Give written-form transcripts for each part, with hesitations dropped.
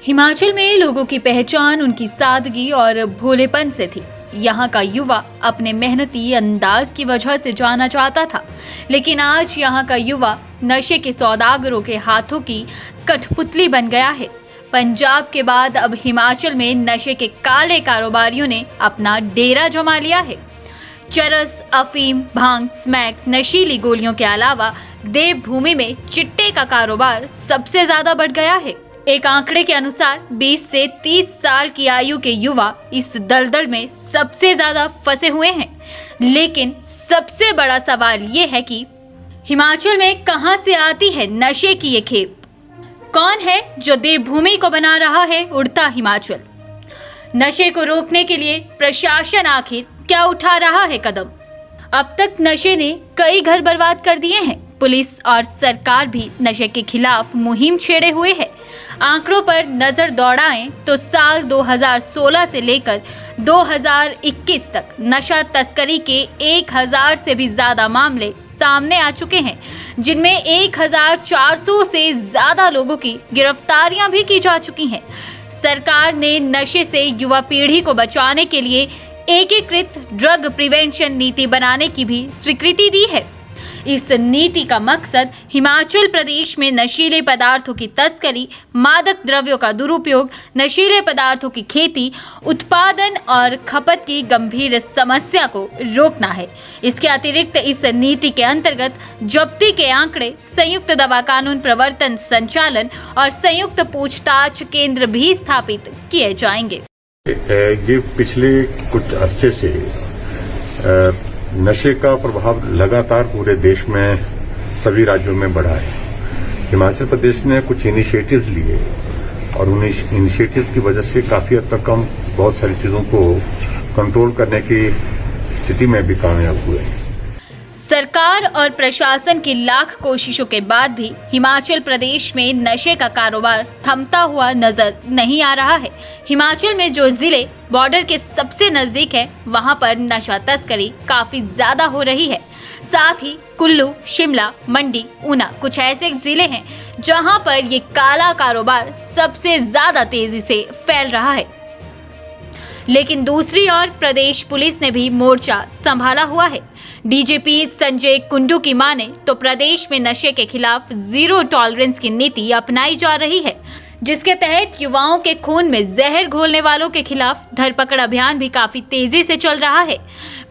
हिमाचल में लोगों की पहचान उनकी सादगी और भोलेपन से थी। यहाँ का युवा अपने मेहनती अंदाज की वजह से जाना जाता था, लेकिन आज यहाँ का युवा नशे के सौदागरों के हाथों की कठपुतली बन गया है। पंजाब के बाद अब हिमाचल में नशे के काले कारोबारियों ने अपना डेरा जमा लिया है। चरस, अफीम, भांग, स्मैक, नशीली गोलियों के अलावा देवभूमि में चिट्टे का कारोबार सबसे ज्यादा बढ़ गया है। एक आंकड़े के अनुसार 20 से 30 साल की आयु के युवा इस दलदल में सबसे ज्यादा फंसे हुए हैं। लेकिन सबसे बड़ा सवाल ये है कि हिमाचल में कहां से आती है नशे की ये खेप? कौन है जो देवभूमि को बना रहा है उड़ता हिमाचल? नशे को रोकने के लिए प्रशासन आखिर क्या उठा रहा है कदम? अब तक नशे ने कई घर बर्बाद कर दिए हैं। पुलिस और सरकार भी नशे के खिलाफ मुहिम छेड़े हुए है। आंकड़ों पर नजर दौड़ाएं तो साल 2016 से लेकर 2021 तक नशा तस्करी के 1000 से भी ज्यादा मामले सामने आ चुके हैं, जिनमें 1400 से ज्यादा लोगों की गिरफ्तारियां भी की जा चुकी हैं। सरकार ने नशे से युवा पीढ़ी को बचाने के लिए एकीकृत ड्रग प्रिवेंशन नीति बनाने की भी स्वीकृति दी है। इस नीति का मकसद हिमाचल प्रदेश में नशीले पदार्थों की तस्करी, मादक द्रव्यों का दुरुपयोग, नशीले पदार्थों की खेती, उत्पादन और खपत की गंभीर समस्या को रोकना है। इसके अतिरिक्त इस नीति के अंतर्गत जब्ती के आंकड़े, संयुक्त दवा कानून प्रवर्तन संचालन और संयुक्त पूछताछ केंद्र भी स्थापित किए जाएंगे। ये पिछले कुछ अरसे से नशे का प्रभाव लगातार पूरे देश में सभी राज्यों में बढ़ा है। हिमाचल प्रदेश ने कुछ इनिशिएटिव्स लिए और उन इनिशिएटिव्स की वजह से काफी हद तक हम बहुत सारी चीजों को कंट्रोल करने की स्थिति में भी कामयाब हुए हैं। सरकार और प्रशासन की लाख कोशिशों के बाद भी हिमाचल प्रदेश में नशे का कारोबार थमता हुआ नजर नहीं आ रहा है। हिमाचल में जो जिले बॉर्डर के सबसे नजदीक है, वहां पर नशा तस्करी काफी ज्यादा हो रही है। साथ ही कुल्लू, शिमला, मंडी, ऊना कुछ ऐसे जिले हैं जहां पर ये काला कारोबार सबसे ज्यादा तेजी से फैल रहा है। लेकिन दूसरी ओर प्रदेश पुलिस ने भी मोर्चा संभाला हुआ है। डीजीपी संजय कुंडू की माने तो प्रदेश में नशे के खिलाफ जीरो टॉलरेंस की नीति अपनाई जा रही है, जिसके तहत युवाओं के खून में जहर घोलने वालों के खिलाफ धरपकड़ अभियान भी काफी तेजी से चल रहा है।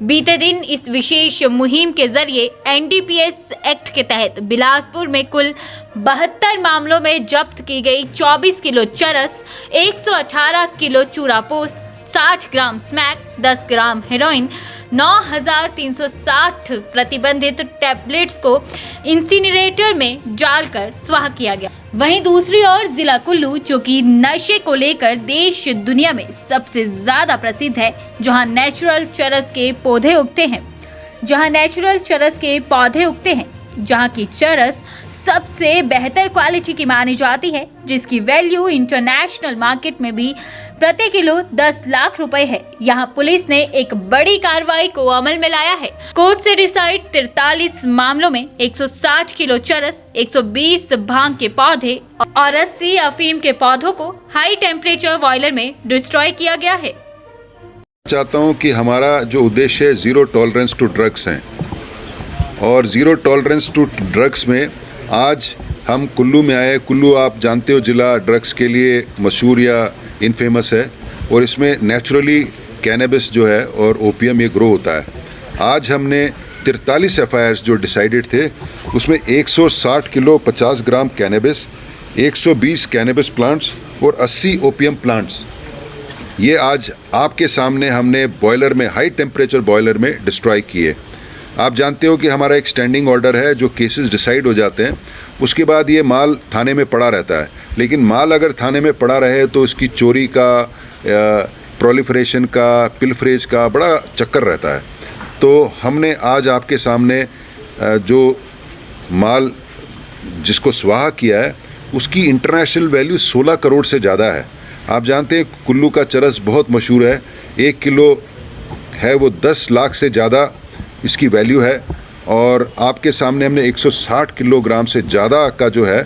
बीते दिन इस विशेष मुहिम के जरिए एनडीपीएस एक्ट के तहत बिलासपुर में कुल 72 मामलों में जब्त की गई 24 किलो चरस, 118 किलो चूरा पोस्त, 60 ग्राम स्मैक, 10 ग्राम हेरोइन, 9360 प्रतिबंधित टैबलेट्स को इंसिनरेटर में डालकर स्वाह किया गया। वहीं दूसरी ओर जिला कुल्लू, जो कि नशे को लेकर देश दुनिया में सबसे ज्यादा प्रसिद्ध है, जहां नेचुरल चरस के पौधे उगते हैं, जहां की चरस सबसे बेहतर क्वालिटी की मानी जाती है, जिसकी वैल्यू इंटरनेशनल मार्केट में भी प्रति किलो 10 लाख रुपए है। यहां पुलिस ने एक बड़ी कार्रवाई को अमल में लाया है। कोर्ट से डिसाइड 43 मामलों में 160 किलो चरस, 120 भांग के पौधे और 80 अफीम के पौधों को हाई टेम्परेचर बॉयलर में डिस्ट्रॉय किया गया है। चाहता हूं कि हमारा जो उद्देश्य है जीरो टॉलरेंस टू ड्रग्स है, और जीरो टॉलरेंस टू ड्रग्स में आज हम कुल्लू में आए। कुल्लू आप जानते हो जिला ड्रग्स के लिए मशहूर या इनफेमस है, और इसमें नेचुरली कैनबिस जो है और ओपियम ये ग्रो होता है। आज हमने 43 एफआईआर्स जो डिसाइडेड थे, उसमें 160 किलो 50 ग्राम कैनबिस, 120 कैनबिस प्लांट्स और 80 ओपियम प्लांट्स, ये आज आपके सामने हमने बॉयलर में, हाई टेम्परेचर बॉयलर में डिस्ट्रॉय किए। आप जानते हो कि हमारा एक स्टैंडिंग ऑर्डर है, जो केसेस डिसाइड हो जाते हैं उसके बाद ये माल थाने में पड़ा रहता है। लेकिन माल अगर थाने में पड़ा रहे तो इसकी चोरी का, प्रोलिफरेशन का, पिलफरेज का बड़ा चक्कर रहता है। तो हमने आज आपके सामने जो माल जिसको स्वाहा किया है, उसकी इंटरनेशनल वैल्यू 16 करोड़ से ज़्यादा है। आप जानते हैं कुल्लू का चरस बहुत मशहूर है, 1 किलो है वो 10 लाख से ज़्यादा इसकी वैल्यू है, और आपके सामने हमने 160 किलोग्राम से ज़्यादा का जो है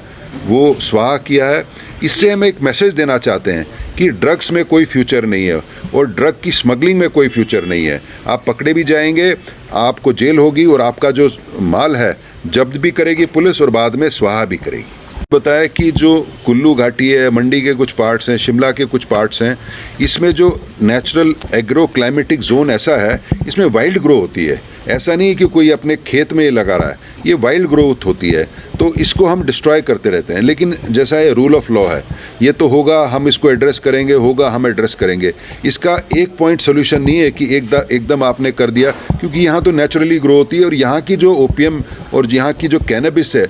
वो स्वाहा किया है। इससे हम एक मैसेज देना चाहते हैं कि ड्रग्स में कोई फ्यूचर नहीं है और ड्रग की स्मगलिंग में कोई फ्यूचर नहीं है। आप पकड़े भी जाएंगे, आपको जेल होगी और आपका जो माल है जब्त भी करेगी पुलिस और बाद में स्वाहा भी करेगी। बताया कि जो कुल्लू घाटी है, मंडी के कुछ पार्ट्स हैं, शिमला के कुछ पार्ट्स हैं, इसमें जो नेचुरल एग्रो क्लाइमेटिक जोन ऐसा है, इसमें वाइल्ड ग्रो होती है। ऐसा नहीं कि कोई अपने खेत में ये लगा रहा है, ये वाइल्ड ग्रोथ होती है, तो इसको हम डिस्ट्रॉय करते रहते हैं। लेकिन जैसा ये रूल ऑफ लॉ है, ये तो होगा, हम इसको एड्रेस करेंगे, होगा, हम एड्रेस करेंगे। इसका एक पॉइंट सोल्यूशन नहीं है कि एकदम आपने कर दिया, क्योंकि यहाँ तो नेचुरली ग्रो होती है और यहाँ की जो ओपियम और यहाँ की जो कैनबिस है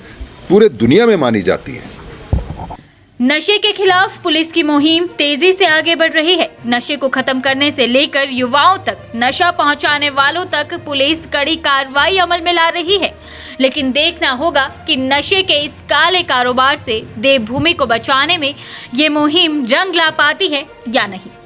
पूरे दुनिया में मानी जाती है। नशे के खिलाफ पुलिस की मुहिम तेजी से आगे बढ़ रही है। नशे को खत्म करने से लेकर युवाओं तक, नशा पहुंचाने वालों तक पुलिस कड़ी कार्रवाई अमल में ला रही है। लेकिन देखना होगा कि नशे के इस काले कारोबार से देवभूमि को बचाने में ये मुहिम रंग ला पाती है या नहीं।